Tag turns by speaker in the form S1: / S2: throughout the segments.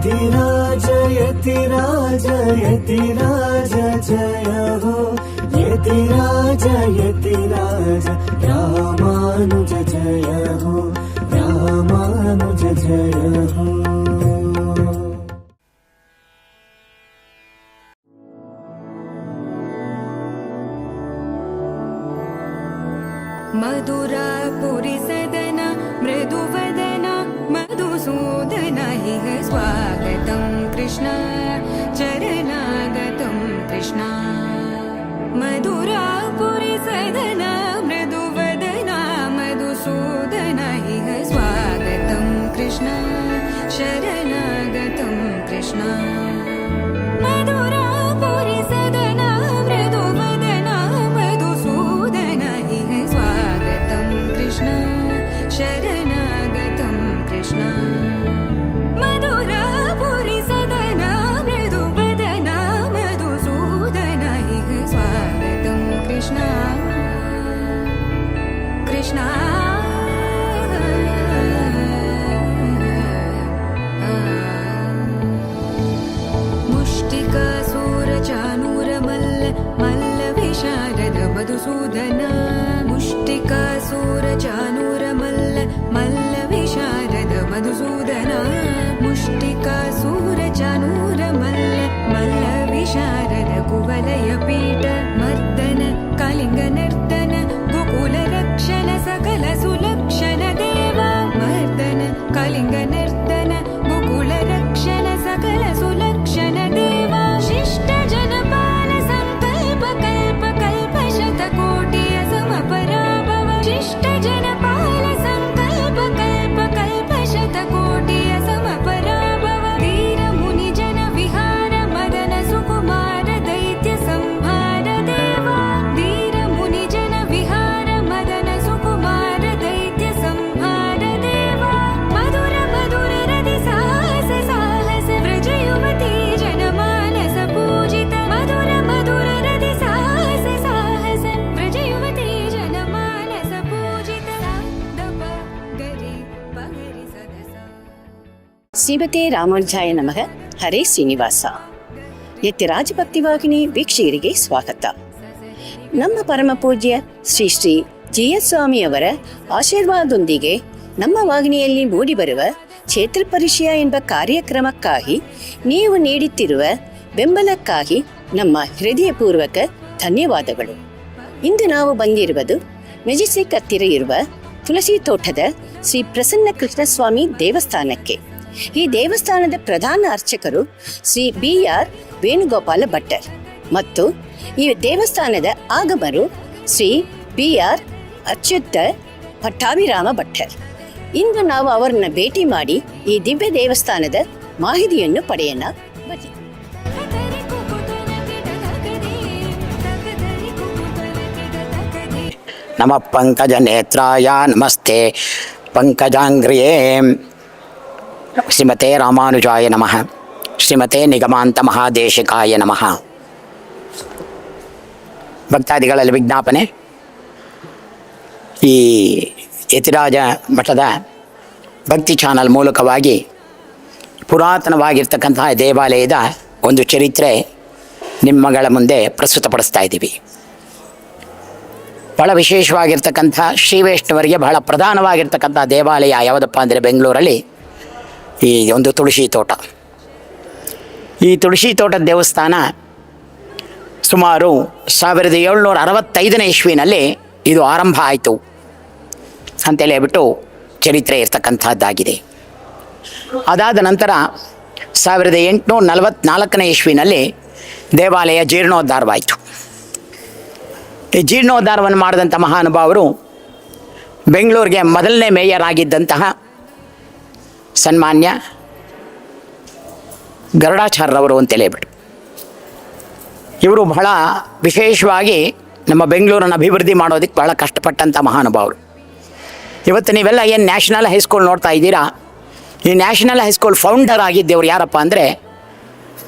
S1: यतिराज यतिराज यतिराज जय हो यतिराज यतिराज रामानुज जय हो रामानुज जय हो।
S2: मधुरापुरी सदन मृदुवदन मधुसूदन इह स्वागतं कृष्ण चरणागतं कृष्ण। मधुरापुरी सदन मृदुवदन मधुसूदन इह स्वागतं कृष्ण शरणागतं कृष्ण। मधुरापुरी सदन मृदुवदन मधुसूदन इह स्वागतं कृष्ण शरणागतं कृष्ण। मधुरापुरी सदन मृदुवदन मधुसूदन इह स्वागतं कृष्ण कृष्ण। मुष्टिकासूरचानूरमल्ल मल्लविशारद मधुसूदन मुष्टिकासूरचानूरमल्ल मल्लविशारद मधुसूदन मुष्टिकासूरचानूरमल्ल मल्लविशारद कुवलयपीठ मर्दन कलिङ्गनर्तन गोकुलरक्षण सकल सुलक्षण देव मर्दन कलिङ्गनर्तन गोकुलरक्षण सकल सुलक्षण देव। शिष्ट जनपाल संकल्प कल्प कल्प शतकोटि असमपराभव शिष्ट जनपाल संकल्प कल्प कल्प शतकोटि असमपराभव। वीर मुनि जन विहार मदन सुकुमार दैत्य संहार देव वीर मुनि जन विहार मदन सुकुमार दैत्य संहार देव। मधुर मधुर रति साहस साहस व्रज युवती जनमानस पूजित मधुर मधुर रति साहस साहस व्रज युवती जनमानस पूजित दप गरि पगरि सदसा।
S3: ಶ್ರೀಮತೆ ರಾಮಾನುಜಾಯ ನಮಃ. ಹರೇ ಶ್ರೀನಿವಾಸ. ಯತಿರಾಜ ಭಕ್ತಿವಾಹಿನಿ ವೀಕ್ಷಕರಿಗೆ ಸ್ವಾಗತ. ನಮ್ಮ ಪರಮ ಪೂಜ್ಯ ಶ್ರೀ ಶ್ರೀ ಜಿ.ಎಸ್. ಸ್ವಾಮಿಯವರ ಆಶೀರ್ವಾದದೊಂದಿಗೆ ನಮ್ಮ ವಾಹಿನಿಯಲ್ಲಿ ಮೂಡಿಬರುವ ಕ್ಷೇತ್ರ ಪರಿಚಯ ಎಂಬ ಕಾರ್ಯಕ್ರಮಕ್ಕಾಗಿ ನೀವು ನೀಡುತ್ತಿರುವ ಬೆಂಬಲಕ್ಕಾಗಿ ನಮ್ಮ ಹೃದಯಪೂರ್ವಕ ಧನ್ಯವಾದಗಳು. ಇಂದು ನಾವು ಬಂದಿರುವುದು ಮೆಜೆಸ್ಟಿಕ್ ಹತ್ತಿರ ಇರುವ ತುಳಸಿ ತೋಟದ ಶ್ರೀ ಪ್ರಸನ್ನ ಕೃಷ್ಣಸ್ವಾಮಿ ದೇವಸ್ಥಾನಕ್ಕೆ. ಈ ದೇವಸ್ಥಾನದ ಪ್ರಧಾನ ಅರ್ಚಕರು ಶ್ರೀ ಬಿ.ಆರ್. ವೇಣುಗೋಪಾಲ ಭಟ್ಟರ್ ಮತ್ತು ಈ ದೇವಸ್ಥಾನದ ಆಗಮರು ಶ್ರೀ ಬಿ.ಆರ್. ಅಚ್ಯುತ ಪಟ್ಟಾಭಿರಾಮ ಭಟ್ಟರ್. ಇಂದು ನಾವು ಅವರನ್ನ ಭೇಟಿ ಮಾಡಿ ಈ ದಿವ್ಯ ದೇವಸ್ಥಾನದ ಮಾಹಿತಿಯನ್ನು ಪಡೆಯೋಣ. ಬನ್ನಿ.
S4: ನಮಃ ಪಂಕಜ ನೇತ್ರಾಯ ನಮಸ್ತೆ ಪಂಕಜಾಂಗ್ರಿಯೇ. ಶ್ರೀಮತೆ ರಾಮಾನುಜಾಯ ನಮಃ. ಶ್ರೀಮತೆ ನಿಗಮಾಂತ ಮಹಾದೇಶಿಕಾಯ ನಮಃ. ಭಕ್ತಾದಿಗಳಲ್ಲಿ ವಿಜ್ಞಾಪನೆ. ಈ ಯತಿರಾಜ ಮಠದ ಭಕ್ತಿ ಚಾನಲ್ ಮೂಲಕವಾಗಿ ಪುರಾತನವಾಗಿರ್ತಕ್ಕಂತಹ ದೇವಾಲಯದ ಒಂದು ಚರಿತ್ರೆ ನಿಮ್ಮಗಳ ಮುಂದೆ ಪ್ರಸ್ತುತಪಡಿಸ್ತಾ ಇದ್ದೀವಿ. ಬಹಳ ವಿಶೇಷವಾಗಿರ್ತಕ್ಕಂಥ ಶ್ರೀ ವೈಷ್ಣವರಿಗೆ ಬಹಳ ಪ್ರಧಾನವಾಗಿರ್ತಕ್ಕಂಥ ದೇವಾಲಯ ಯಾವುದಪ್ಪ ಅಂದರೆ ಬೆಂಗಳೂರಲ್ಲಿ ಈ ಒಂದು ತುಳಸಿ ತೋಟ. ಈ ತುಳಸಿ ತೋಟದ ದೇವಸ್ಥಾನ ಸುಮಾರು 1765ನೇ ಇಸ್ವಿನಲ್ಲಿ ಇದು ಆರಂಭ ಆಯಿತು ಅಂತೇಳಿ ಹೇಳ್ಬಿಟ್ಟು ಚರಿತ್ರೆ ಇರ್ತಕ್ಕಂಥದ್ದಾಗಿದೆ. ಅದಾದ ನಂತರ 1844ನೇ ಇಸ್ವಿನಲ್ಲಿ ದೇವಾಲಯ ಜೀರ್ಣೋದ್ಧಾರವಾಯಿತು. ಈ ಜೀರ್ಣೋದ್ಧಾರವನ್ನು ಮಾಡಿದಂಥ ಮಹಾನುಭಾವರು ಬೆಂಗಳೂರಿಗೆ ಮೊದಲನೇ ಮೇಯರ್ ಆಗಿದ್ದಂತಹ ಸನ್ಮಾನ್ಯ ಗರುಡಾಚಾರ್ಯರವರು ಅಂತೇಳಿ ಹೇಳ್ಬಿಟ್ಟು ಇವರು ಬಹಳ ವಿಶೇಷವಾಗಿ ನಮ್ಮ ಬೆಂಗಳೂರನ್ನು ಅಭಿವೃದ್ಧಿ ಮಾಡೋದಕ್ಕೆ ಬಹಳ ಕಷ್ಟಪಟ್ಟಂಥ ಮಹಾನುಭಾವರು. ಇವತ್ತು ನೀವೆಲ್ಲ ಏನು ನ್ಯಾಷನಲ್ ಹೈಸ್ಕೂಲ್ ನೋಡ್ತಾ ಇದ್ದೀರಾ, ಈ ನ್ಯಾಷನಲ್ ಹೈಸ್ಕೂಲ್ ಫೌಂಡರ್ ಆಗಿದ್ದೆವ್ರು ಯಾರಪ್ಪ ಅಂದರೆ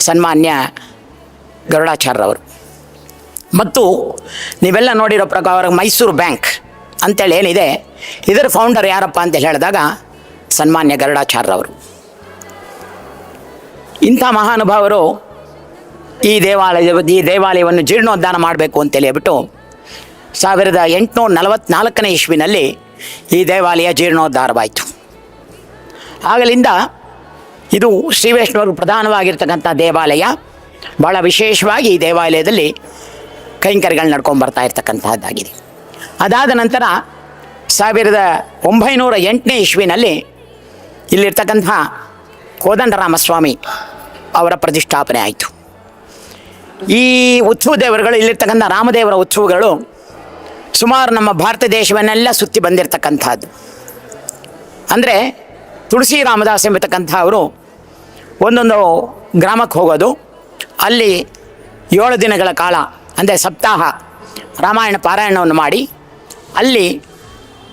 S4: ಸನ್ಮಾನ್ಯ ಗರುಡಾಚಾರ್ಯರವರು. ಮತ್ತು ನೀವೆಲ್ಲ ನೋಡಿರೋ ಪ್ರಕಾರ ಮೈಸೂರು ಬ್ಯಾಂಕ್ ಅಂತೇಳಿ ಏನಿದೆ, ಇದರ ಫೌಂಡರ್ ಯಾರಪ್ಪ ಅಂತ ಹೇಳಿದಾಗ ಸನ್ಮಾನ್ಯ ಗರುಡಾಚಾರ್ಯರವರು. ಇಂಥ ಮಹಾನುಭಾವರು ಈ ದೇವಾಲಯವನ್ನು ಜೀರ್ಣೋದ್ಧಾರ ಮಾಡಬೇಕು ಅಂತೇಳಿ ಹೇಳ್ಬಿಟ್ಟು 1844 ಇಸ್ವಿನಲ್ಲಿ ಈ ದೇವಾಲಯ ಜೀರ್ಣೋದ್ಧಾರವಾಯಿತು. ಆಗಲಿಂದ ಇದು ಶ್ರೀ ವೈಷ್ಣವರು ಪ್ರಧಾನವಾಗಿರ್ತಕ್ಕಂಥ ದೇವಾಲಯ. ಭಾಳ ವಿಶೇಷವಾಗಿ ಈ ದೇವಾಲಯದಲ್ಲಿ ಕೈಂಕರ್ಯಗಳು ನಡ್ಕೊಂಡು ಬರ್ತಾ ಇರ್ತಕ್ಕಂಥದ್ದಾಗಿದೆ. ಅದಾದ ನಂತರ 1908 ಇಸ್ವಿನಲ್ಲಿ ಇಲ್ಲಿರ್ತಕ್ಕಂಥ ಕೋದಂಡರಾಮಸ್ವಾಮಿ ಅವರ ಪ್ರತಿಷ್ಠಾಪನೆ ಆಯಿತು. ಈ ಉತ್ಸವ ದೇವರುಗಳು, ಇಲ್ಲಿರ್ತಕ್ಕಂಥ ರಾಮದೇವರ ಉತ್ಸವಗಳು ಸುಮಾರು ನಮ್ಮ ಭಾರತ ದೇಶವನ್ನೆಲ್ಲ ಸುತ್ತಿ ಬಂದಿರತಕ್ಕಂಥದ್ದು. ಅಂದರೆ ತುಳಸಿ ರಾಮದಾಸ್ ಎಂಬತಕ್ಕಂಥ ಅವರು ಒಂದೊಂದು ಗ್ರಾಮಕ್ಕೆ ಹೋಗೋದು, ಅಲ್ಲಿ 7 ದಿನಗಳ ಕಾಲ ಅಂದರೆ ಸಪ್ತಾಹ ರಾಮಾಯಣ ಪಾರಾಯಣವನ್ನು ಮಾಡಿ ಅಲ್ಲಿ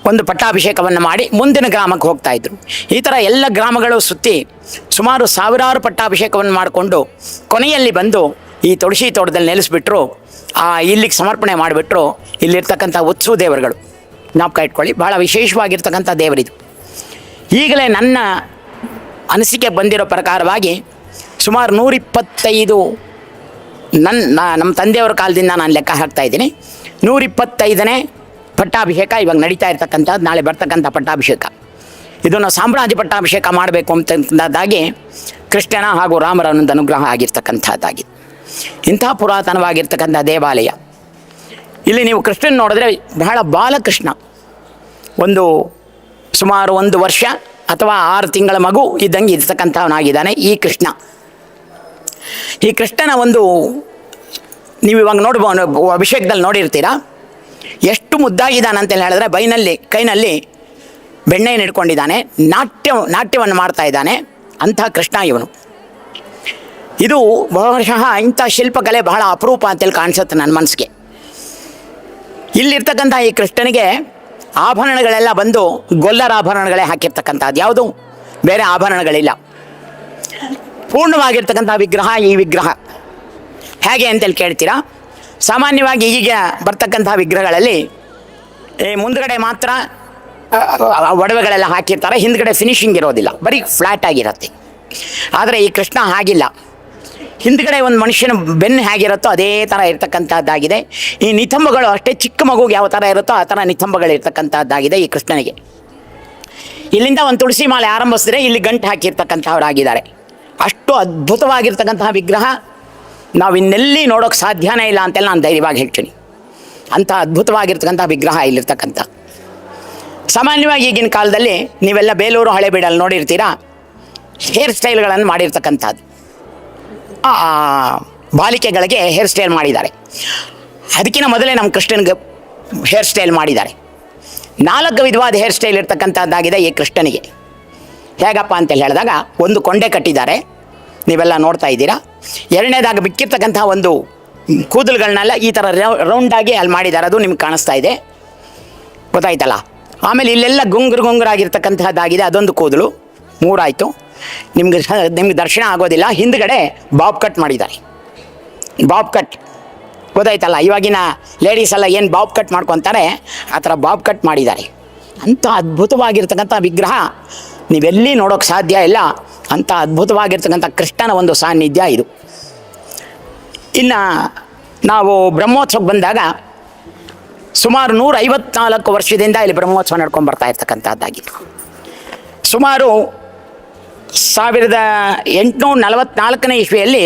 S4: ಒಂದು ಪಟ್ಟಾಭಿಷೇಕವನ್ನು ಮಾಡಿ ಮುಂದಿನ ಗ್ರಾಮಕ್ಕೆ ಹೋಗ್ತಾಯಿದ್ರು. ಈ ಥರ ಎಲ್ಲ ಗ್ರಾಮಗಳು ಸುತ್ತಿ ಸುಮಾರು ಸಾವಿರಾರು ಪಟ್ಟಾಭಿಷೇಕವನ್ನು ಮಾಡಿಕೊಂಡು ಕೊನೆಯಲ್ಲಿ ಬಂದು ಈ ತುಳಸಿ ತೋಟದಲ್ಲಿ ನೆಲೆಸಿಬಿಟ್ರು. ಇಲ್ಲಿಗೆ ಸಮರ್ಪಣೆ ಮಾಡಿಬಿಟ್ರು. ಇಲ್ಲಿರ್ತಕ್ಕಂಥ ಉತ್ಸವ ದೇವರುಗಳು ಜ್ಞಾಪಕ ಇಟ್ಕೊಳ್ಳಿ, ಭಾಳ ವಿಶೇಷವಾಗಿರ್ತಕ್ಕಂಥ ದೇವರಿದು. ಈಗಲೇ ನನ್ನ ಅನಿಸಿಕೆ ಬಂದಿರೋ ಪ್ರಕಾರವಾಗಿ ಸುಮಾರು 125 ನಮ್ಮ ತಂದೆಯವರ ಕಾಲದಿಂದ ನಾನು ಲೆಕ್ಕ ಹಾಕ್ತಾಯಿದ್ದೀನಿ. 125ನೇ ಪಟ್ಟಾಭಿಷೇಕ ಇವಾಗ ನಡೀತಾ ಇರ್ತಕ್ಕಂಥದ್ದು. ನಾಳೆ ಬರ್ತಕ್ಕಂಥ ಪಟ್ಟಾಭಿಷೇಕ ಇದನ್ನು ಸಾಮ್ರಾಜ್ಯ ಪಟ್ಟಾಭಿಷೇಕ ಮಾಡಬೇಕು ಅಂತಕ್ಕಂಥದ್ದಾಗಿ ಕೃಷ್ಣನ ಹಾಗೂ ರಾಮರ ಒಂದು ಅನುಗ್ರಹ ಆಗಿರ್ತಕ್ಕಂಥದ್ದಾಗಿದೆ. ಇಂಥ ಪುರಾತನವಾಗಿರ್ತಕ್ಕಂಥ ದೇವಾಲಯ. ಇಲ್ಲಿ ನೀವು ಕೃಷ್ಣನ ನೋಡಿದ್ರೆ ಬಹಳ ಬಾಲಕೃಷ್ಣ, ಸುಮಾರು 1 ವರ್ಷ ಅಥವಾ 6 ತಿಂಗಳ ಮಗು ಇದ್ದಂಗೆ ಇರ್ತಕ್ಕಂಥವನಾಗಿದ್ದಾನೆ ಈ ಕೃಷ್ಣ. ಈ ಕೃಷ್ಣನ ನೀವು ಇವಾಗ ಅಭಿಷೇಕದಲ್ಲಿ ನೋಡಿರ್ತೀರಾ ಎಷ್ಟು ಮುದ್ದಾಗಿದ್ದಾನೆ ಅಂತೇಳಿ ಹೇಳಿದ್ರೆ, ಕೈನಲ್ಲಿ ಬೆಣ್ಣೆಯನ್ನು ಇಟ್ಕೊಂಡಿದ್ದಾನೆ, ನಾಟ್ಯವನ್ನು ಮಾಡ್ತಾ ಇದ್ದಾನೆ. ಅಂಥ ಕೃಷ್ಣ ಇವನು. ಇದು ಬಹುಶಃ ಇಂಥ ಶಿಲ್ಪಕಲೆ ಬಹಳ ಅಪರೂಪ ಅಂತೇಳಿ ಕಾಣಿಸುತ್ತೆ ನನ್ನ ಮನಸ್ಸಿಗೆ. ಇಲ್ಲಿರ್ತಕ್ಕಂಥ ಈ ಕೃಷ್ಣನಿಗೆ ಆಭರಣಗಳೆಲ್ಲ ಬಂದು ಗೊಲ್ಲರ ಆಭರಣಗಳೇ ಹಾಕಿರ್ತಕ್ಕಂಥದ್ದು, ಯಾವುದು ಬೇರೆ ಆಭರಣಗಳಿಲ್ಲ. ಪೂರ್ಣವಾಗಿರ್ತಕ್ಕಂಥ ವಿಗ್ರಹ ಈ ವಿಗ್ರಹ. ಹೇಗೆ ಅಂತೇಳಿ ಕೇಳ್ತೀರಾ? ಸಾಮಾನ್ಯವಾಗಿ ಈಗ ಬರ್ತಕ್ಕಂಥ ವಿಗ್ರಹಗಳಲ್ಲಿ ಮುಂದ್ಗಡೆ ಮಾತ್ರ ಒಡವೆಗಳೆಲ್ಲ ಹಾಕಿರ್ತಾರೆ, ಹಿಂದ್ಗಡೆ ಫಿನಿಶಿಂಗ್ ಇರೋದಿಲ್ಲ, ಬರೀ ಫ್ಲ್ಯಾಟ್ ಆಗಿರುತ್ತೆ. ಆದರೆ ಈ ಕೃಷ್ಣ ಹಾಗಿಲ್ಲ. ಹಿಂದ್ಗಡೆ ಒಂದು ಮನುಷ್ಯನ ಬೆನ್ನು ಹೇಗಿರುತ್ತೋ ಅದೇ ಥರ ಇರ್ತಕ್ಕಂಥದ್ದಾಗಿದೆ. ಈ ನಿತಂಬಗಳು ಅಷ್ಟೇ, ಚಿಕ್ಕ ಮಗುಗೆ ಯಾವ ಥರ ಇರುತ್ತೋ ಆ ಥರ ನಿತಂಬಗಳು ಇರ್ತಕ್ಕಂಥದ್ದಾಗಿದೆ ಈ ಕೃಷ್ಣನಿಗೆ. ಇಲ್ಲಿಂದ ಒಂದು ತುಳಸಿ ಮಾಲೆ ಆರಂಭಿಸಿದ್ರೆ ಇಲ್ಲಿ ಗಂಟು ಹಾಕಿರ್ತಕ್ಕಂಥವ್ರಾಗಿದ್ದಾರೆ. ಅಷ್ಟು ಅದ್ಭುತವಾಗಿರ್ತಕ್ಕಂತಹ ವಿಗ್ರಹ ನಾವು ಇನ್ನೆಲ್ಲಿ ನೋಡೋಕ್ಕೆ ಸಾಧ್ಯನೇ ಇಲ್ಲ ಅಂತೆಲ್ಲ ನಾನು ಧೈರ್ಯವಾಗಿ ಹೇಳ್ತೀನಿ. ಅಂಥ ಅದ್ಭುತವಾಗಿರ್ತಕ್ಕಂಥ ವಿಗ್ರಹ ಇಲ್ಲಿರ್ತಕ್ಕಂಥ. ಸಾಮಾನ್ಯವಾಗಿ ಈಗಿನ ಕಾಲದಲ್ಲಿ ನೀವೆಲ್ಲ ಬೇಲೂರು ಹಳೆಬೀಡಲ್ಲಿ ನೋಡಿರ್ತೀರಾ, ಹೇರ್ ಸ್ಟೈಲ್ಗಳನ್ನು ಮಾಡಿರ್ತಕ್ಕಂಥದ್ದು. ಬಾಲಿಕೆಗಳಿಗೆ ಹೇರ್ ಸ್ಟೈಲ್ ಮಾಡಿದ್ದಾರೆ. ಅದಕ್ಕಿಂತ ಮೊದಲೇ ನಮ್ಮ ಕೃಷ್ಣನಿಗೆ ಹೇರ್ ಸ್ಟೈಲ್ ಮಾಡಿದ್ದಾರೆ. 4 ವಿಧವಾದ ಹೇರ್ ಸ್ಟೈಲ್ ಇರ್ತಕ್ಕಂಥದ್ದಾಗಿದೆ ಈ ಕೃಷ್ಣನಿಗೆ. ಹೇಗಪ್ಪ ಅಂತೇಳಿ ಹೇಳಿದಾಗ, ಒಂದು ಕೊಂಡೆ ಕಟ್ಟಿದ್ದಾರೆ, ನೀವೆಲ್ಲ ನೋಡ್ತಾ ಇದ್ದೀರಾ. ಎರಡನೇದಾಗ ಬಿಕ್ಕಿರ್ತಕ್ಕಂಥ ಒಂದು ಕೂದಲುಗಳನ್ನೆಲ್ಲ ಈ ಥರ ರೌಂಡಾಗಿ ಅಲ್ಲಿ ಮಾಡಿದ್ದಾರೆ, ಅದು ನಿಮ್ಗೆ ಕಾಣಿಸ್ತಾ ಇದೆ, ಗೊತ್ತಾಯ್ತಲ್ಲ. ಆಮೇಲೆ ಇಲ್ಲೆಲ್ಲ ಗುಂಗುರಾಗಿರ್ತಕ್ಕಂಥದ್ದಾಗಿದೆ, ಅದೊಂದು ಕೂದಲು. 3 ಆಯಿತು. ನಿಮ್ಗೆ ದರ್ಶನ ಆಗೋದಿಲ್ಲ. ಹಿಂದ್ಗಡೆ ಬಾಬ್ ಕಟ್ ಮಾಡಿದ್ದಾರೆ. ಬಾಬ್ ಕಟ್ ಗೊತ್ತಾಯ್ತಲ್ಲ, ಇವಾಗಿನ ಲೇಡೀಸ್ ಎಲ್ಲ ಏನು ಬಾಬ್ ಕಟ್ ಮಾಡ್ಕೊತಾರೆ ಆ ಥರ ಬಾಬ್ ಕಟ್ ಮಾಡಿದ್ದಾರೆ. ಅಂಥ ಅದ್ಭುತವಾಗಿರ್ತಕ್ಕಂಥ ವಿಗ್ರಹ ನೀವೆಲ್ಲಿ ನೋಡೋಕ್ಕೆ ಸಾಧ್ಯ ಇಲ್ಲ. ಅಂಥ ಅದ್ಭುತವಾಗಿರ್ತಕ್ಕಂಥ ಕೃಷ್ಣನ ಒಂದು ಸಾನ್ನಿಧ್ಯ ಇದು. ಇನ್ನು ನಾವು ಬ್ರಹ್ಮೋತ್ಸವಕ್ಕೆ ಬಂದಾಗ ಸುಮಾರು 154 ವರ್ಷದಿಂದ ಇಲ್ಲಿ ಬ್ರಹ್ಮೋತ್ಸವ ನಡ್ಕೊಂಡು ಬರ್ತಾ ಇರ್ತಕ್ಕಂಥದ್ದಾಗಿತ್ತು. ಸುಮಾರು 1844ನೇ ಇಸ್ವಿಯಲ್ಲಿ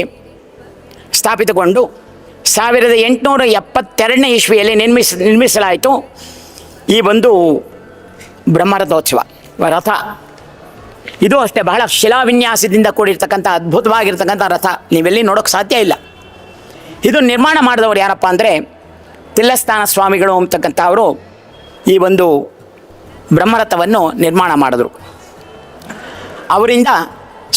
S4: ಸ್ಥಾಪಿತಗೊಂಡು 1872ನೇ ಇಸ್ವಿಯಲ್ಲಿ ನಿರ್ಮಿಸಲಾಯಿತು ಈ ಒಂದು ಬ್ರಹ್ಮರಥೋತ್ಸವ ರಥ. ಇದು ಅಷ್ಟೇ ಬಹಳ ಶಿಲಾವಿನ್ಯಾಸದಿಂದ ಕೂಡಿರ್ತಕ್ಕಂಥ ಅದ್ಭುತವಾಗಿರ್ತಕ್ಕಂಥ ರಥ, ನೀವೆಲ್ಲಿ ನೋಡೋಕ್ಕೆ ಸಾಧ್ಯ ಇಲ್ಲ. ಇದು ನಿರ್ಮಾಣ ಮಾಡಿದವರು ಯಾರಪ್ಪ ಅಂದರೆ ತಿಲ್ಲಸ್ಥಾನ ಸ್ವಾಮಿಗಳು ಅಂತಕ್ಕಂಥವರು ಈ ಒಂದು ಬ್ರಹ್ಮರಥವನ್ನು ನಿರ್ಮಾಣ ಮಾಡಿದ್ರು. ಅವರಿಂದ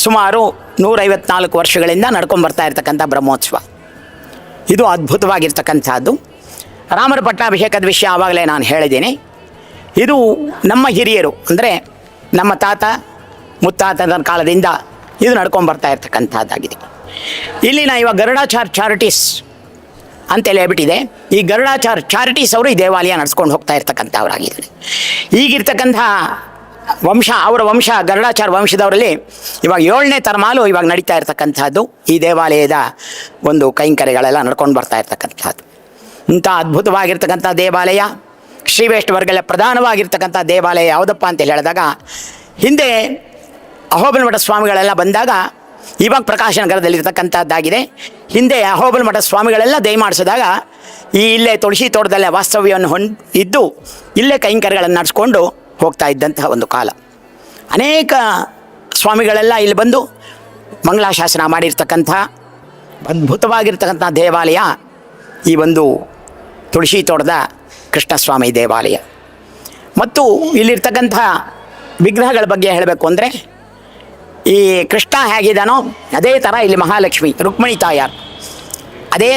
S4: ಸುಮಾರು 154 ವರ್ಷಗಳಿಂದ ನಡ್ಕೊಂಡ್ಬರ್ತಾ ಇರ್ತಕ್ಕಂಥ ಬ್ರಹ್ಮೋತ್ಸವ ಇದು ಅದ್ಭುತವಾಗಿರ್ತಕ್ಕಂಥದ್ದು. ರಾಮರ ಪಟ್ಟಾಭಿಷೇಕದ ವಿಷಯ ಆವಾಗಲೇ ನಾನು ಹೇಳಿದ್ದೀನಿ. ಇದು ನಮ್ಮ ಹಿರಿಯರು ಅಂದರೆ ನಮ್ಮ ತಾತ ಮುತ್ತಾತನ ಕಾಲದಿಂದ ಇದು ನಡ್ಕೊಂಡ್ಬರ್ತಾ ಇರ್ತಕ್ಕಂಥದ್ದಾಗಿದೆ. ಇಲ್ಲಿನ ಇವಾಗ ಗರುಡಾಚಾರ್ ಚಾರಿಟೀಸ್ ಅಂತೇಳಿ ಹೇಳ್ಬಿಟ್ಟಿದೆ. ಈ ಗರುಡಾಚಾರ್ ಚಾರಿಟೀಸ್ ಅವರು ಈ ದೇವಾಲಯ ನಡೆಸ್ಕೊಂಡು ಹೋಗ್ತಾ ಇರ್ತಕ್ಕಂಥವ್ರಾಗಿದ್ದಾರೆ. ಈಗಿರ್ತಕ್ಕಂಥ ಅವರ ವಂಶ ಗರುಡಾಚಾರ ವಂಶದವರಲ್ಲಿ ಇವಾಗ 7ನೇ ತಲೆಮಾರು ಇವಾಗ ನಡೀತಾ ಇರ್ತಕ್ಕಂಥದ್ದು. ಈ ದೇವಾಲಯದ ಒಂದು ಕೈಂಕರ್ಯಗಳೆಲ್ಲ ನಡ್ಕೊಂಡು ಬರ್ತಾ ಇರ್ತಕ್ಕಂಥದ್ದು. ಇಂಥ ಅದ್ಭುತವಾಗಿರ್ತಕ್ಕಂಥ ದೇವಾಲಯ ಶ್ರೀ ವೈಷ್ಣವರಿಗೆಲ್ಲ ಪ್ರಧಾನವಾಗಿರ್ತಕ್ಕಂಥ ದೇವಾಲಯ ಯಾವುದಪ್ಪ ಅಂತ ಹೇಳಿದಾಗ, ಹಿಂದೆ ಅಹೋಬಲ ಮಠ ಸ್ವಾಮಿಗಳೆಲ್ಲ ಬಂದಾಗ ಇವಾಗ ಪ್ರಕಾಶ ನಗರದಲ್ಲಿರ್ತಕ್ಕಂಥದ್ದಾಗಿದೆ. ಹಿಂದೆ ಅಹೋಬಲ ಮಠ ಸ್ವಾಮಿಗಳೆಲ್ಲ ದಯಮಾಡಿಸಿದಾಗ ಇಲ್ಲೇ ತುಳಸಿ ತೋಟದಲ್ಲೇ ವಾಸ್ತವ್ಯವನ್ನು ಇದ್ದು ಇಲ್ಲೇ ಕೈಂಕರ್ಯಗಳನ್ನು ನಡೆಸ್ಕೊಂಡು ಹೋಗ್ತಾ ಇದ್ದಂತಹ ಒಂದು ಕಾಲ. ಅನೇಕ ಸ್ವಾಮಿಗಳೆಲ್ಲ ಇಲ್ಲಿ ಬಂದು ಮಂಗಳಾಶಾಸನ ಮಾಡಿರ್ತಕ್ಕಂಥ ಅದ್ಭುತವಾಗಿರ್ತಕ್ಕಂಥ ದೇವಾಲಯ ಈ ಒಂದು ತುಳಸಿ ತೋಟದ ಕೃಷ್ಣಸ್ವಾಮಿ ದೇವಾಲಯ. ಮತ್ತು ಇಲ್ಲಿರ್ತಕ್ಕಂಥ ವಿಗ್ರಹಗಳ ಬಗ್ಗೆ ಹೇಳಬೇಕು ಅಂದರೆ, ಈ ಕೃಷ್ಣ ಹೇಗಿದ್ದಾನೋ ಅದೇ ಥರ ಇಲ್ಲಿ ಮಹಾಲಕ್ಷ್ಮಿ ರುಕ್ಮಿಣಿ ತಾಯಾರು ಅದೇ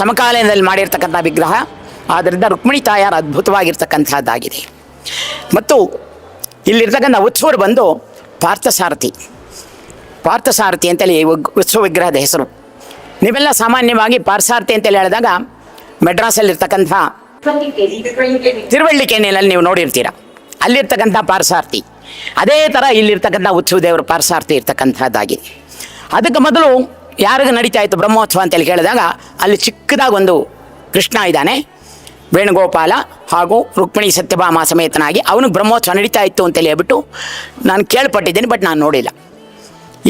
S4: ಸಮಕಾಲೀನದಲ್ಲಿ ಮಾಡಿರ್ತಕ್ಕಂಥ ವಿಗ್ರಹ. ಆದ್ದರಿಂದ ರುಕ್ಮಿಣಿ ತಾಯಾರು ಅದ್ಭುತವಾಗಿರ್ತಕ್ಕಂಥದ್ದಾಗಿದೆ. ಮತ್ತು ಇಲ್ಲಿರ್ತಕ್ಕಂಥ ಉತ್ಸವರು ಬಂದು ಪಾರ್ಥಸಾರಥಿ ಅಂತೇಳಿ ಉತ್ಸವ ವಿಗ್ರಹದ ಹೆಸರು. ನೀವೆಲ್ಲ ಸಾಮಾನ್ಯವಾಗಿ ಪಾರ್ಥಸಾರಥಿ ಅಂತೇಳಿ ಹೇಳಿದಾಗ ಮೆಡ್ರಾಸಲ್ಲಿರ್ತಕ್ಕಂಥ ತಿರುವಳ್ಳಿಕೇಣಿಯಲ್ಲಿ ನೀವು ನೋಡಿರ್ತೀರ, ಅಲ್ಲಿರ್ತಕ್ಕಂಥ ಪಾರ್ಥಸಾರಥಿ. ಅದೇ ಥರ ಇಲ್ಲಿರ್ತಕ್ಕಂಥ ಉತ್ಸವ ದೇವರು ಪಾರ್ಥಸಾರಥಿ ಇರ್ತಕ್ಕಂಥದ್ದಾಗಿದೆ. ಅದಕ್ಕೆ ಮೊದಲು ಯಾರಿಗೂ ನಡೀತಾ ಇತ್ತು ಬ್ರಹ್ಮೋತ್ಸವ ಅಂತೇಳಿ ಕೇಳಿದಾಗ, ಅಲ್ಲಿ ಚಿಕ್ಕದಾಗಿ ಒಂದು ಕೃಷ್ಣ ಇದ್ದಾನೆ, ವೇಣುಗೋಪಾಲ ಹಾಗೂ ರುಕ್ಮಿಣಿ ಸತ್ಯಭಾಮ ಸಮೇತನಾಗಿ ಅವನು ಬ್ರಹ್ಮೋತ್ಸವ ನಡೀತಾ ಇತ್ತು ಅಂತೇಳಿ ಹೇಳ್ಬಿಟ್ಟು ನಾನು ಕೇಳ್ಪಟ್ಟಿದ್ದೀನಿ, ಬಟ್ ನಾನು ನೋಡಿಲ್ಲ.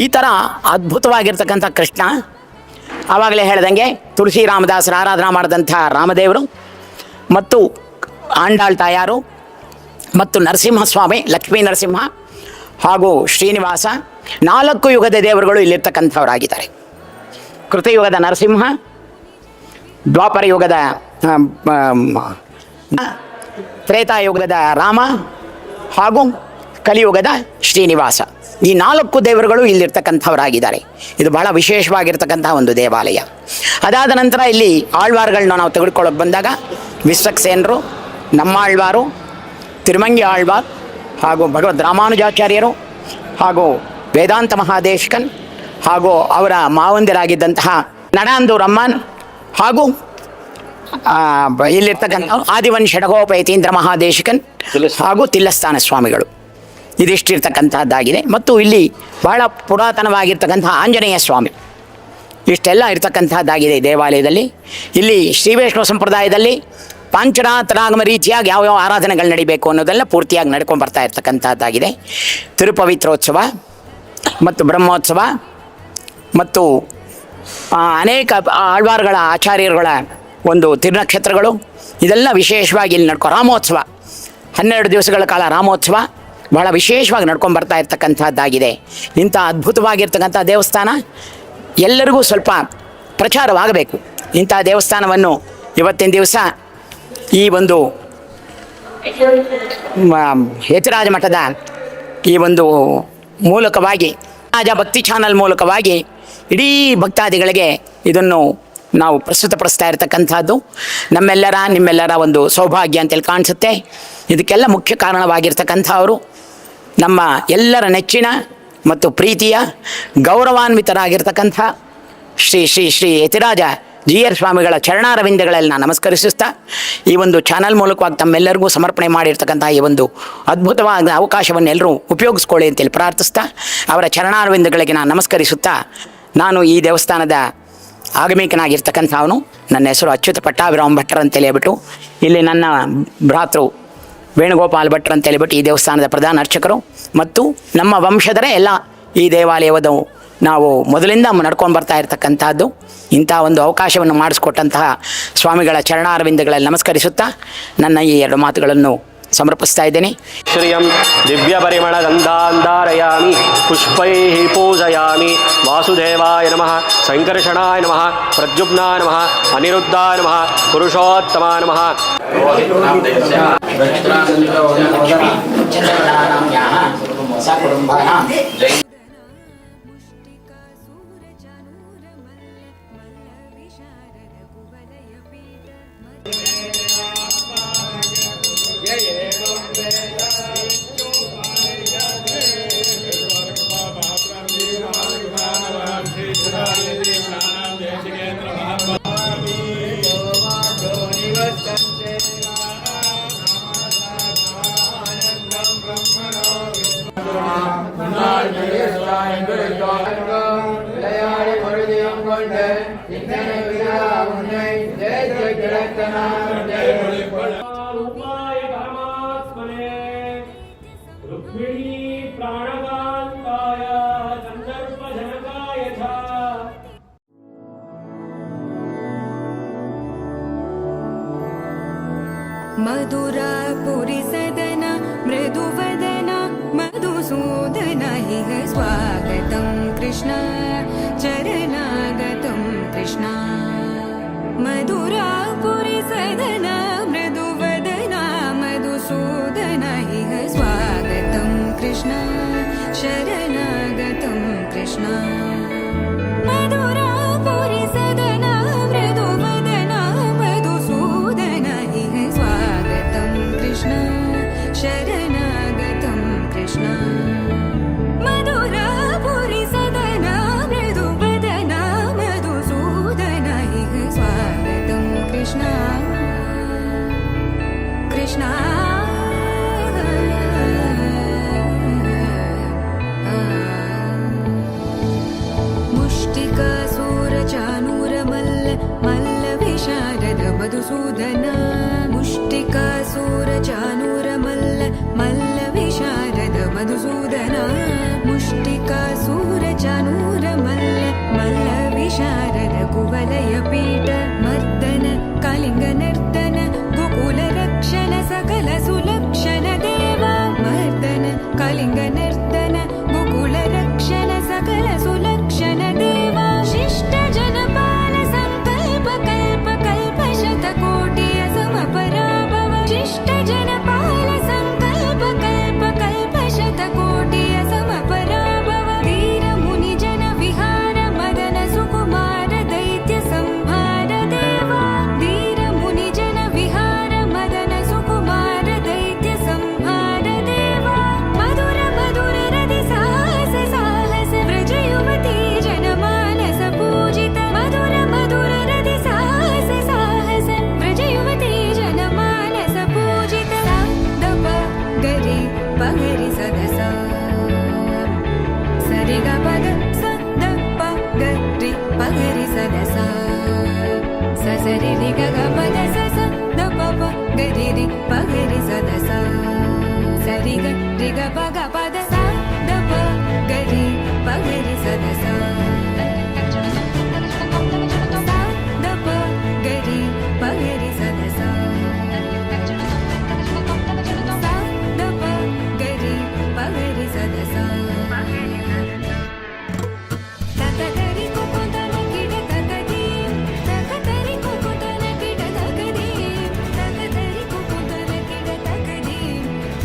S4: ಈ ಥರ ಅದ್ಭುತವಾಗಿರ್ತಕ್ಕಂಥ ಕೃಷ್ಣ, ಆವಾಗಲೇ ಹೇಳ್ದಂಗೆ ತುಳಸಿ ರಾಮದಾಸರ ಆರಾಧನಾ ಮಾಡಿದಂಥ ರಾಮದೇವರು ಮತ್ತು ಆಂಡಾಳ್ ತಾಯಾರು ಮತ್ತು ನರಸಿಂಹಸ್ವಾಮಿ, ಲಕ್ಷ್ಮೀ ನರಸಿಂಹ ಹಾಗೂ ಶ್ರೀನಿವಾಸ 4 ಯುಗದ ದೇವರುಗಳು ಇಲ್ಲಿರ್ತಕ್ಕಂಥವರಾಗಿದ್ದಾರೆ. ಕೃತಯುಗದ ನರಸಿಂಹ, ದ್ವಾಪರ ಯುಗದ ತ್ರೇತಾಯುಗದ ರಾಮ ಹಾಗೂ ಕಲಿಯುಗದ ಶ್ರೀನಿವಾಸ, ಈ 4 ದೇವರುಗಳು ಇಲ್ಲಿರ್ತಕ್ಕಂಥವರಾಗಿದ್ದಾರೆ. ಇದು ಬಹಳ ವಿಶೇಷವಾಗಿರ್ತಕ್ಕಂಥ ಒಂದು ದೇವಾಲಯ. ಅದಾದ ನಂತರ ಇಲ್ಲಿ ಆಳ್ವಾರುಗಳನ್ನ ನಾವು ತೆಗೆದುಕೊಳ್ಳೋಕೆ ಬಂದಾಗ ವಿಶ್ವಕ್ಸೇನರು, ನಮ್ಮಾಳ್ವಾರು, ತಿರುಮಂಗಿ ಆಳ್ವಾರ್ ಹಾಗೂ ಭಗವದ್ ರಾಮಾನುಜಾಚಾರ್ಯರು ಹಾಗೂ ವೇದಾಂತ ಮಹಾದೇಶಿಕನ್ ಹಾಗೂ ಅವರ ಮಾವಂದಿರಾಗಿದ್ದಂತಹ ನಡಾಂದೂರಮ್ಮನ್ ಹಾಗೂ ಇಲ್ಲಿರ್ತಕ್ಕಂಥ ಆದಿವನ್ ಷಡಗೋಪಯತೀಂದ್ರ ಮಹಾದೇಶಿಕನ್ ಹಾಗೂ ತಿಲ್ಲಸ್ಥಾನ ಸ್ವಾಮಿಗಳು, ಇದಿಷ್ಟಿರ್ತಕ್ಕಂಥದ್ದಾಗಿದೆ. ಮತ್ತು ಇಲ್ಲಿ ಬಹಳ ಪುರಾತನವಾಗಿರ್ತಕ್ಕಂಥ ಆಂಜನೇಯ ಸ್ವಾಮಿ, ಇಷ್ಟೆಲ್ಲ ಇರ್ತಕ್ಕಂಥದ್ದಾಗಿದೆ ಈ ದೇವಾಲಯದಲ್ಲಿ. ಇಲ್ಲಿ ಶ್ರೀ ವೈಷ್ಣವ ಸಂಪ್ರದಾಯದಲ್ಲಿ ಪಾಂಚರಾತರಾಗಮ ರೀತಿಯಾಗಿ ಯಾವ್ಯಾವ ಆರಾಧನೆಗಳು ನಡಿಬೇಕು ಅನ್ನೋದೆಲ್ಲ ಪೂರ್ತಿಯಾಗಿ ನಡ್ಕೊಂಡು ಬರ್ತಾ ಇರ್ತಕ್ಕಂಥದ್ದಾಗಿದೆ. ತಿರುಪವಿತ್ರೋತ್ಸವ ಮತ್ತು ಬ್ರಹ್ಮೋತ್ಸವ ಮತ್ತು ಅನೇಕ ಆಳ್ವಾರುಗಳ ಆಚಾರ್ಯರುಗಳ ಒಂದು ತಿರುನಕ್ಷತ್ರಗಳು, ಇದೆಲ್ಲ ವಿಶೇಷವಾಗಿ ಇಲ್ಲಿ ರಾಮೋತ್ಸವ 12 ದಿವಸಗಳ ಕಾಲ ರಾಮೋತ್ಸವ ಬಹಳ ವಿಶೇಷವಾಗಿ ನಡ್ಕೊಂಡು ಬರ್ತಾ ಇರ್ತಕ್ಕಂಥದ್ದಾಗಿದೆ. ಇಂಥ ಅದ್ಭುತವಾಗಿರ್ತಕ್ಕಂಥ ದೇವಸ್ಥಾನ ಎಲ್ಲರಿಗೂ ಸ್ವಲ್ಪ ಪ್ರಚಾರವಾಗಬೇಕು. ಇಂಥ ದೇವಸ್ಥಾನವನ್ನು ಇವತ್ತಿನ ದಿವಸ ಈ ಒಂದು ಯತಿರಾಜ ಮಠದ ಈ ಒಂದು ಮೂಲಕವಾಗಿ, ರಾಜ ಭಕ್ತಿ ಚಾನಲ್ ಮೂಲಕವಾಗಿ ಇಡೀ ಭಕ್ತಾದಿಗಳಿಗೆ ಇದನ್ನು ನಾವು ಪ್ರಸ್ತುತಪಡಿಸ್ತಾ ಇರತಕ್ಕಂಥದ್ದು ನಿಮ್ಮೆಲ್ಲರ ಒಂದು ಸೌಭಾಗ್ಯ ಅಂತೇಳಿ ಕಾಣಿಸುತ್ತೆ. ಇದಕ್ಕೆಲ್ಲ ಮುಖ್ಯ ಕಾರಣವಾಗಿರ್ತಕ್ಕಂಥವರು ನಮ್ಮ ಎಲ್ಲರ ನೆಚ್ಚಿನ ಮತ್ತು ಪ್ರೀತಿಯ ಗೌರವಾನ್ವಿತರಾಗಿರ್ತಕ್ಕಂಥ ಶ್ರೀ ಶ್ರೀ ಶ್ರೀ ಯತಿರಾಜ GR ಸ್ವಾಮಿಗಳ ಚರಣಾರವಿಂದಗಳಲ್ಲಿ ನಾನು ನಮಸ್ಕರಿಸುತ್ತಾ, ಈ ಒಂದು ಚಾನಲ್ ಮೂಲಕವಾಗಿ ತಮ್ಮೆಲ್ಲರಿಗೂ ಸಮರ್ಪಣೆ ಮಾಡಿರ್ತಕ್ಕಂಥ ಈ ಒಂದು ಅದ್ಭುತವಾದ ಅವಕಾಶವನ್ನು ಎಲ್ಲರೂ ಉಪಯೋಗಿಸ್ಕೊಳ್ಳಿ ಅಂತೇಳಿ ಪ್ರಾರ್ಥಿಸ್ತಾ, ಅವರ ಚರಣಾರವಿಂದಗಳಿಗೆ ನಾನು ನಮಸ್ಕರಿಸುತ್ತಾ, ನಾನು ಈ ದೇವಸ್ಥಾನದ ಆಗಮಿಕನಾಗಿರ್ತಕ್ಕಂಥವನು. ನನ್ನ ಹೆಸರು ಅಚ್ಯುತ ಪಟ್ಟಾಭಿರಾಮ ಭಟ್ರು ಅಂತೇಳಿ ಹೇಳ್ಬಿಟ್ಟು, ಇಲ್ಲಿ ನನ್ನ ಭ್ರಾತೃ ವೇಣುಗೋಪಾಲ್ ಭಟ್ರು ಅಂತೇಳಿ ಹೇಳ್ಬಿಟ್ಟು ಈ ದೇವಸ್ಥಾನದ ಪ್ರಧಾನ ಅರ್ಚಕರು ಮತ್ತು ನಮ್ಮ ವಂಶದರೇ ಎಲ್ಲ ಈ ದೇವಾಲಯದ ನಾವು ಮೊದಲಿಂದ ನಡ್ಕೊಂಡು ಬರ್ತಾ ಇರ್ತಕ್ಕಂಥದ್ದು. ಇಂಥ ಒಂದು ಅವಕಾಶವನ್ನು ಮಾಡಿಸ್ಕೊಟ್ಟಂತಹ ಸ್ವಾಮಿಗಳ ಚರಣಾರವಿಂದಗಳಲ್ಲಿ ನಮಸ್ಕರಿಸುತ್ತಾ ನನ್ನ ಈ 2 ಮಾತುಗಳನ್ನು ಸಮರ್ಪಿಸ್ತಾ ಇದ್ದೇನೆ.
S5: ಶ್ರಿಯಂ ದಿವ್ಯ ಪರಿಮಳ ಗಂಧಾಂಧಾರಯಾಮಿ ಪುಷ್ಪೈಃ ಪೂಜಯಾಮಿ. ವಾಸುದೇವಾಯ ನಮಃ, ಸಂಕರ್ಷಣಾಯ ನಮಃ, ಪ್ರದ್ಯುಮ್ನಾಯ ನಮಃ, ಅನಿರುದ್ಧಾಯ ನಮಃ, ಪುರುಷೋತ್ತಮಾಯ ನಮಃ.
S1: ब्रह्मणो
S5: ರೂಪಾಯ ಪರಮಾತ್ಮನೇ ರುಕ್ಮಿಣೀ ಪ್ರಾಣಕಾಂತಾಯ ಸಂದರ್ಭಜನಕಾಯ ಚ
S2: मधुरापुरि सदन मृदुवदन मधुसूदन इह स्वागतं कृष्ण चरणागतं कृष्ण मधुरापुरि सदन मृदुवदन मधुसूदन इह स्वागतं कृष्ण शरणागतं कृष्ण मधुरापुरि सदन मृदुवदन मधुसूदन इह स्वागतं कृष्ण शरणागतं कृष्ण मधुरापुरि सदन मृदुवदन मधुसूदन इह स्वागतं कृष्ण कृष्ण मुष्टिकासूरचानूरमल्ल मल्लविशारद मधुसूदन मुष्टिकासूरचानूरमल्ल मल्लविशारद मधुसूदन मुष्टिकासूरचानूरमल्ल मल्लविशारद कुवलयपीठ मर्दन कलिङ्गनर्दन गोकुलरक्षण सकल सुलक्षण देवा मर्दन कलिङ्गनर्दन गोकुलरक्षण सकल सुलक्षण देवा शिष्ट जनपाल संकल्प कल्प कल्प शतकोटि असमपराभव शिष्ट जनपाल संकल्प कल्प कल्प शतकोटि असमपराभव धीर मुनि जन विहार मदन सुकुमार दैत्य संहार देवा धीर मुनि जन विहार मदन सुकुमार दैत्य संहार देवा मधुर मधुर रति साहस साहस व्रज युवती जनमानस पूजित मधुर मधुर रति साहस साहस व्रज युवती जनमानस पूजित दप गरि पगरि सदस सरि ग पद स द प गरि पगरि सदस स सरि रि ग ग पद स स द प प गरि रि पगरि सदस सरि ग रि ग प ग पद स द प गरि पगरि सदस द प गरि पगरि सदस द प गरि पगरि सदस तकदरि कुकुतन किड तकदी तकदरि कुकुतन किड तकदी तकदरि कुकुतन किड तकदी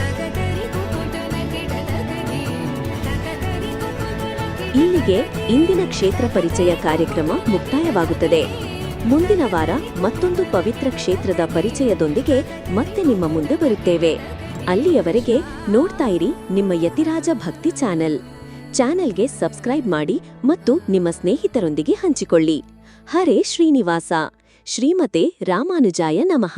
S2: तकदरि कुकुतन किड तकदी तकदरि कुकुतन किड
S6: ಇಲ್ಲಿಗೆ ಇಂದಿನ ಕ್ಷೇತ್ರ ಪರಿಚಯ ಕಾರ್ಯಕ್ರಮ ಮುಕ್ತಾಯವಾಗುತ್ತದೆ. ಮುಂದಿನ ವಾರ ಮತ್ತೊಂದು ಪವಿತ್ರ ಕ್ಷೇತ್ರದ ಪರಿಚಯದೊಂದಿಗೆ ಮತ್ತೆ ನಿಮ್ಮ ಮುಂದೆ ಬರುತ್ತೇವೆ. ಅಲ್ಲಿಯವರೆಗೆ ನೋಡ್ತಾ ಇರಿ ನಿಮ್ಮ ಯತಿರಾಜ ಭಕ್ತಿ ಚಾನೆಲ್ಗೆ ಸಬ್ಸ್ಕ್ರೈಬ್ ಮಾಡಿ ಮತ್ತು ನಿಮ್ಮ ಸ್ನೇಹಿತರೊಂದಿಗೆ ಹಂಚಿಕೊಳ್ಳಿ. ಹರೇ ಶ್ರೀನಿವಾಸ ಶ್ರೀಮತೆ ರಾಮಾನುಜಾಯ ನಮಃ.